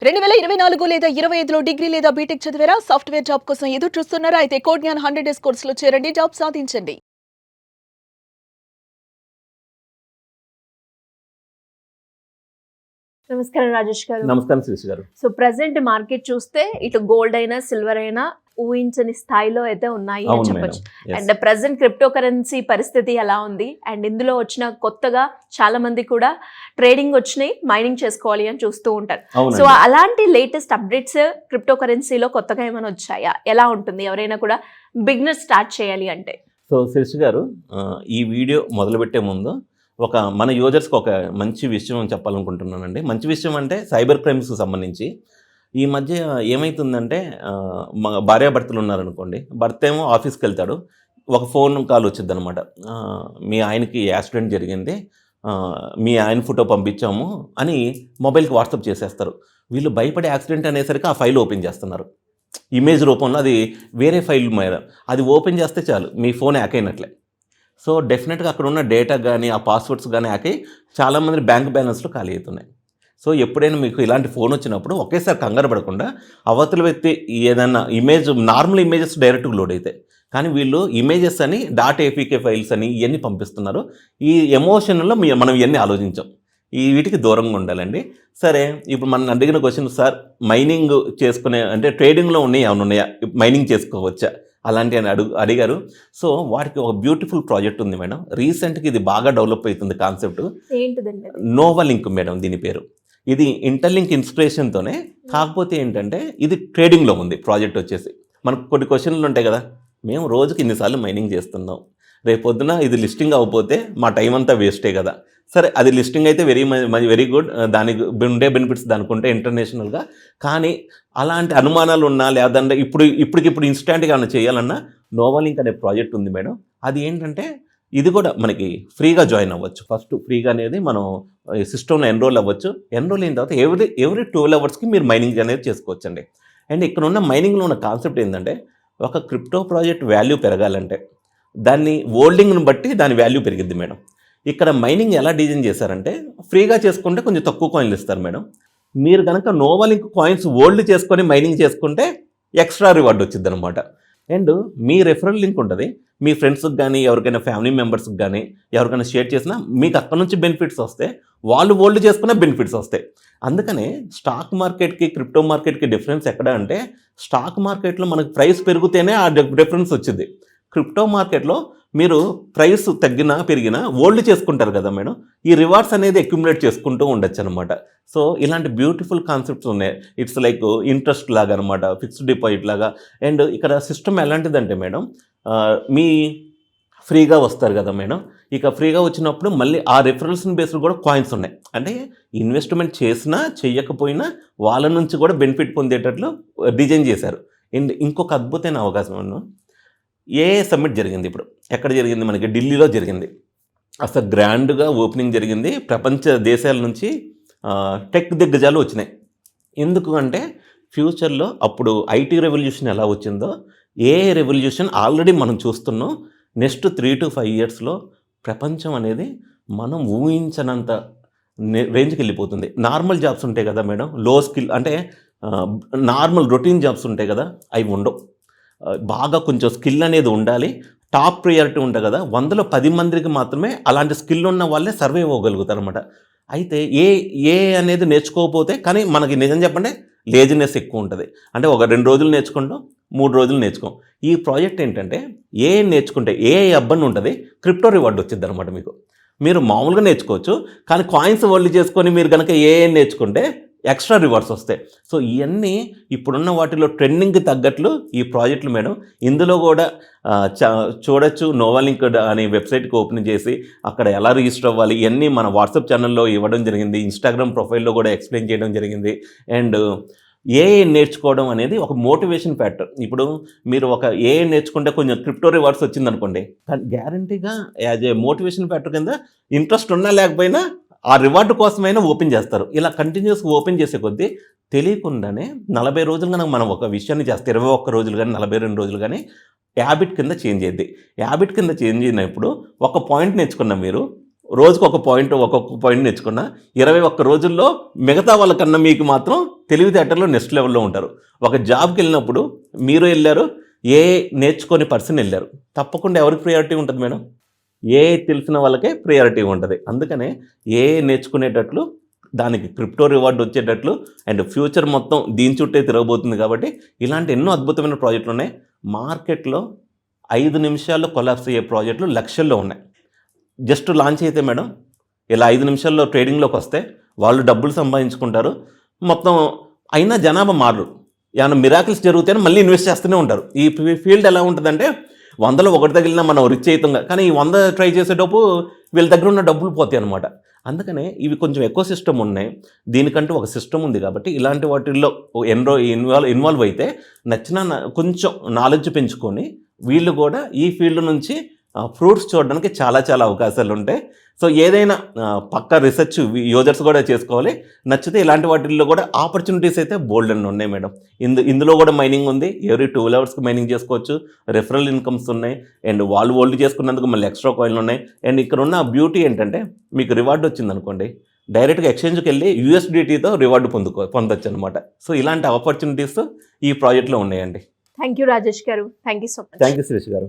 2024 లేదా 25లో డిగ్రీ లేదా బీటెక్ చదివారా? సాఫ్ట్‌వేర్ జాబ్ కోసం ఎదురు చూస్తున్నారా? అయితే కోడ్ జ్ఞాన్ 100 డేస్ కోర్సులో చేరండి. జాబ్ సాధించండి. నమస్కారం రాజేష్ గారు. నమస్కారం శిరీష్ గారు. సో ప్రెసెంట్ మార్కెట్ చూస్తే ఇటు గోల్డ్ అయినా సిల్వర్ అయినా ఊహించని స్థాయిలో అయితే ఉన్నాయి అని చెప్పొచ్చు. అండ్ ప్రెసెంట్ క్రిప్టో కరెన్సీ పరిస్థితి ఎలా ఉంది, అండ్ ఇందులో వచ్చిన కొత్తగా చాలా మంది కూడా ట్రేడింగ్ వచ్చినాయి, మైనింగ్ చేసుకోవాలి అని చూస్తూ ఉంటారు. సో అలాంటి లేటెస్ట్ అప్డేట్స్ క్రిప్టో కరెన్సీలో కొత్తగా ఏమైనా వచ్చాయా? ఎలా ఉంటుంది ఎవరైనా కూడా బిగినర్ స్టార్ట్ చేయాలి అంటే? సో శిరీష్ గారు, ఈ వీడియో మొదలుపెట్టే ముందు మన యూజర్స్కి ఒక మంచి విషయం చెప్పాలనుకుంటున్నానండి. మంచి విషయం అంటే సైబర్ క్రైమ్స్కి సంబంధించి ఈ మధ్య ఏమవుతుందంటే, మా భార్యాభర్తలు ఉన్నారనుకోండి, భర్త ఏమో ఆఫీస్కి వెళ్తాడు, ఒక ఫోన్ కాల్ వచ్చింది అనమాట, మీ ఆయనకి యాక్సిడెంట్ జరిగింది, మీ ఆయన ఫోటో పంపించాము అని మొబైల్కి వాట్సాప్ చేసేస్తారు. వీళ్ళు భయపడే యాక్సిడెంట్ అనేసరికి ఆ ఫైల్ ఓపెన్ చేస్తున్నారు, ఇమేజ్ రూపంలో. అది వేరే ఫైల్ మీద అది ఓపెన్ చేస్తే చాలు, మీ ఫోన్ హ్యాక్ అయినట్లే. సో డెఫినెట్గా అక్కడ ఉన్న డేటా కానీ ఆ పాస్వర్డ్స్ కానీ హ్యాక్ అయ్యి చాలామంది బ్యాంక్ బ్యాలెన్స్లో ఖాళీ అవుతున్నాయి. సో ఎప్పుడైనా మీకు ఇలాంటి ఫోన్ వచ్చినప్పుడు ఒకేసారి కంగారు పడకుండా, అవతల వ్యక్తి ఏదైనా నార్మల్ ఇమేజెస్ డైరెక్ట్గా లోడ్ అవుతాయి, కానీ వీళ్ళు ఇమేజెస్ అని .apk ఫైల్స్ అని ఇవన్నీ పంపిస్తున్నారు. ఈ ఎమోషన్లో మనం ఇవన్నీ ఆలోచించాం, వీటికి దూరంగా ఉండాలండి. సరే, ఇప్పుడు మనం అడిగిన క్వశ్చన్, సార్ మైనింగ్ చేసుకునే అంటే ట్రేడింగ్లో ఏమైనా ఉన్నాయా, మైనింగ్ చేసుకోవచ్చా అలాంటి అని అడిగారు. సో వాటికి ఒక బ్యూటిఫుల్ ప్రాజెక్ట్ ఉంది మేడం. రీసెంట్గా ఇది బాగా డెవలప్ అవుతుంది కాన్సెప్ట్. నోవాలింక్ మేడం దీని పేరు. ఇది ఇంటర్లింక్ ఇన్స్పిరేషన్తోనే, కాకపోతే ఏంటంటే ఇది ట్రేడింగ్లో ఉంది ప్రాజెక్ట్ వచ్చేసి. మనకు కొన్ని క్వశ్చన్లు ఉంటాయి కదా, మేము రోజుకి ఇన్నిసార్లు మైనింగ్ చేస్తున్నాం, రేపు పొద్దున ఇది లిస్టింగ్ అవ్వకపోతే మా టైం అంతా వేస్టే కదా. సరే, అది లిస్టింగ్ అయితే వెరీ గుడ్, దానికి ఉండే బెనిఫిట్స్ దానికి ఉంటే ఇంటర్నేషనల్గా. కానీ అలాంటి అనుమానాలు ఉన్నా, లేదంటే ఇప్పటికిప్పుడు ఇన్స్టాంట్గా ఏమైనా చేయాలన్నా నోవాలింక్ అనే ప్రాజెక్ట్ ఉంది మేడం. అది ఏంటంటే ఇది కూడా మనకి ఫ్రీగా జాయిన్ అవ్వచ్చు. ఫస్ట్ ఫ్రీగా అనేది మనం సిస్టంలో ఎన్రోల్ అవ్వచ్చు. ఎన్రోల్ అయిన తర్వాత ఎవ్రీ 12 అవర్స్కి మీరు మైనింగ్ అనేది చేసుకోవచ్చండి. అండ్ ఇక్కడ ఉన్న మైనింగ్లో ఉన్న కాన్సెప్ట్ ఏంటంటే, ఒక క్రిప్టో ప్రాజెక్ట్ వాల్యూ పెరగాలంటే దాన్ని హోల్డింగ్ను బట్టి దాని వాల్యూ పెరిగిద్ది మేడం. ఇక్కడ మైనింగ్ ఎలా డిజైన్ చేశారంటే, ఫ్రీగా చేసుకుంటే కొంచెం తక్కువ కాయిన్లు ఇస్తారు మేడం. మీరు కనుక నోవాలింక్ కాయిన్స్ హోల్డ్ చేసుకొని మైనింగ్ చేసుకుంటే ఎక్స్ట్రా రివార్డ్ వచ్చింది అనమాట. అండ్ మీ రెఫరల్ లింక్ ఉంటుంది, మీ ఫ్రెండ్స్కి కానీ ఎవరికైనా ఫ్యామిలీ మెంబర్స్కి కానీ ఎవరికైనా షేర్ చేసినా మీకు అక్కడ నుంచి బెనిఫిట్స్ వస్తాయి, వాళ్ళు హోల్డ్ చేసుకున్న బెనిఫిట్స్ వస్తాయి. అందుకనే స్టాక్ మార్కెట్కి క్రిప్టో మార్కెట్కి డిఫరెన్స్ ఎక్కడ అంటే, స్టాక్ మార్కెట్లో మనకు ప్రైస్ పెరిగితేనే ఆ డిఫరెన్స్ వచ్చింది. క్రిప్టో మార్కెట్లో మీరు ప్రైస్ తగ్గినా పెరిగినా హోల్డ్ చేసుకుంటారు కదా మేడం, ఈ రివార్డ్స్ అనేది అక్యుములేట్ చేసుకుంటూ ఉండొచ్చు అనమాట. సో ఇలాంటి బ్యూటిఫుల్ కాన్సెప్ట్స్ ఉన్నాయి. ఇట్స్ లైక్ ఇంట్రెస్ట్ లాగా అనమాట, ఫిక్స్డ్ డిపాజిట్ లాగా. అండ్ ఇక్కడ సిస్టమ్ ఎలాంటిదంటే మేడం, మీ ఫ్రీగా వస్తారు కదా మేడం, ఇక ఫ్రీగా వచ్చినప్పుడు మళ్ళీ ఆ రిఫరల్స్ని బేస్డ్ కూడా కాయిన్స్ ఉన్నాయి. అంటే ఇన్వెస్ట్మెంట్ చేసినా చెయ్యకపోయినా వాళ్ళ నుంచి కూడా బెనిఫిట్ పొందేటట్లు డిజైన్ చేశారు. అండ్ ఇంకొక అద్భుతమైన అవకాశం, సమ్మిట్ జరిగింది. ఇప్పుడు ఎక్కడ జరిగింది? మనకి ఢిల్లీలో జరిగింది. అసలు గ్రాండ్గా ఓపెనింగ్ జరిగింది. ప్రపంచ దేశాల నుంచి టెక్ దిగ్గజాలు వచ్చినాయి. ఎందుకు అంటే, ఫ్యూచర్లో అప్పుడు ఐటీ రెవల్యూషన్ ఎలా వచ్చిందో రెవల్యూషన్ ఆల్రెడీ మనం చూస్తున్నాం. నెక్స్ట్ 3 to 5 ఇయర్స్లో ప్రపంచం అనేది మనం ఊహించనంత రేంజ్కి వెళ్ళిపోతుంది. నార్మల్ జాబ్స్ ఉంటాయి కదా మేడం, లో స్కిల్ అంటే నార్మల్ రొటీన్ జాబ్స్ ఉంటాయి కదా, అవి ఉండవు. బాగా కొంచెం స్కిల్ అనేది ఉండాలి, టాప్ ప్రియారిటీ ఉంటుంది కదా, 100లో 10 మందికి మాత్రమే అలాంటి స్కిల్ ఉన్న వాళ్ళే సర్వైవ్ అవ్వగలుగుతారు అనమాట. అయితే అనేది నేర్చుకోకపోతే, కానీ మనకి నిజం చెప్పండి లేజినెస్ ఎక్కువ ఉంటుంది. అంటే ఒక 2 రోజులు నేర్చుకుంటాం, 3 రోజులు నేర్చుకోం. ఈ ప్రాజెక్ట్ ఏంటంటే నేర్చుకుంటే అబ్బని ఉంటుంది, క్రిప్టో రివార్డ్ వచ్చింది అనమాట మీకు. మీరు మామూలుగా నేర్చుకోవచ్చు, కానీ కాయిన్స్ హోల్డ్ చేసుకొని మీరు కనుక నేర్చుకుంటే ఎక్స్ట్రా రివార్డ్స్ వస్తాయి. సో ఇవన్నీ ఇప్పుడున్న వాటిలో ట్రెండింగ్కి తగ్గట్లు ఈ ప్రాజెక్టులు మేడం. ఇందులో కూడా చూడొచ్చు. నోవాలింక్ అనే వెబ్సైట్కి ఓపెన్ చేసి అక్కడ ఎలా రిజిస్టర్ అవ్వాలి ఇవన్నీ మన వాట్సాప్ ఛానల్లో ఇవ్వడం జరిగింది, ఇన్స్టాగ్రామ్ ప్రొఫైల్లో కూడా ఎక్స్ప్లెయిన్ చేయడం జరిగింది. అండ్ నేర్చుకోవడం అనేది ఒక మోటివేషన్ ఫ్యాక్టర్. ఇప్పుడు మీరు ఒక నేర్చుకుంటే కొంచెం క్రిప్టో రివార్డ్స్ వచ్చిందనుకోండి, కానీ గ్యారంటీగా యాజ్ ఏ మోటివేషన్ ఫ్యాక్టర్ కింద ఇంట్రెస్ట్ ఉన్నా లేకపోయినా ఆ రివార్డు కోసమైనా ఓపెన్ చేస్తారు. ఇలా కంటిన్యూస్గా ఓపెన్ చేసే కొద్దీ తెలియకుండానే 40 రోజులు కనుక మనం ఒక విషయాన్ని చేస్తే, 21 రోజులు కానీ 42 రోజులు కానీ హ్యాబిట్ కింద చేంజ్ అయ్యింది. హ్యాబిట్ కింద చేంజ్ అయినప్పుడు ఒక పాయింట్ నేర్చుకున్న మీరు రోజుకు ఒక్కొక్క పాయింట్ నేర్చుకున్నా 21 రోజుల్లో మిగతా వాళ్ళకన్నా మీకు మాత్రం తెలివితేటల్లో నెక్స్ట్ లెవెల్లో ఉంటారు. ఒక జాబ్కి వెళ్ళినప్పుడు మీరు వెళ్ళారు, ఏ నేర్చుకొని పర్సన్ వెళ్ళారు, తప్పకుండా ఎవరికి ప్రియారిటీ ఉంటుంది మేడం? ఏ తెలిసిన వాళ్ళకే ప్రియారిటీ ఉంటుంది. అందుకనే ఏ నేర్చుకునేటట్లు దానికి క్రిప్టో రివార్డ్ వచ్చేటట్లు అండ్ ఫ్యూచర్ మొత్తం దీని చుట్టే తిరగబోతుంది. కాబట్టి ఇలాంటి ఎన్నో అద్భుతమైన ప్రాజెక్టులు ఉన్నాయి. మార్కెట్లో 5 నిమిషాల్లో కొలాప్స్ అయ్యే ప్రాజెక్టులు లక్షల్లో ఉన్నాయి. జస్ట్ లాంచ్ అయితే మేడం ఇలా 5 నిమిషాల్లో ట్రేడింగ్లోకి వస్తే వాళ్ళు డబ్బులు సంపాదించుకుంటారు మొత్తం. అయినా జనాభా మారరు. ఏమైనా మిరాకిల్స్ జరిగితేనే మళ్ళీ ఇన్వెస్ట్ చేస్తూనే ఉంటారు. ఈ ఫీల్డ్ ఎలా ఉంటుందంటే 100లో 1 తగిలినా మనం రిచ్ అవుతాం, కానీ ఈ 100 ట్రై చేసేటప్పుడు వీళ్ళ దగ్గర ఉన్న డబ్బులు పోతాయి అనమాట. అందుకనే ఇవి కొంచెం ఎక్కువ సిస్టమ్ ఉన్నాయి. దీనికంటూ ఒక సిస్టమ్ ఉంది. కాబట్టి ఇలాంటి వాటిల్లో ఇన్వాల్వ్ అయితే కొంచెం నాలెడ్జ్ పెంచుకొని వీళ్ళు కూడా ఈ ఫీల్డ్ నుంచి ఫ్రూట్స్ చూడడానికి చాలా చాలా అవకాశాలు ఉంటాయి. సో ఏదైనా పక్కా రీసెర్చ్ యూజర్స్ కూడా చేసుకోవాలి. నచ్చితే ఇలాంటి వాటిల్లో కూడా ఆపర్చునిటీస్ అయితే బోల్డ్ అని ఉన్నాయి మేడం. ఇందులో కూడా మైనింగ్ ఉంది. ఎవ్రీ 12 అవర్స్కి మైనింగ్ చేసుకోవచ్చు. రెఫరల్ ఇన్కమ్స్ ఉన్నాయి. అండ్ వాళ్ళు హోల్డ్ చేసుకున్నందుకు మళ్ళీ ఎక్స్ట్రా కాయిన్లు ఉన్నాయి. అండ్ ఇక్కడ ఉన్న బ్యూటీ ఏంటంటే మీకు రివార్డ్ వచ్చింది అనుకోండి, డైరెక్ట్గా ఎక్స్చేంజ్కి వెళ్ళి USDTతో రివార్డు పొందొచ్చు అనమాట. సో ఇలాంటి ఆపర్చునిటీస్ ఈ ప్రాజెక్ట్లో ఉన్నాయండి. థ్యాంక్ యూ రాజేష్ గారు. Thank you so much. Thank you Srish గారు.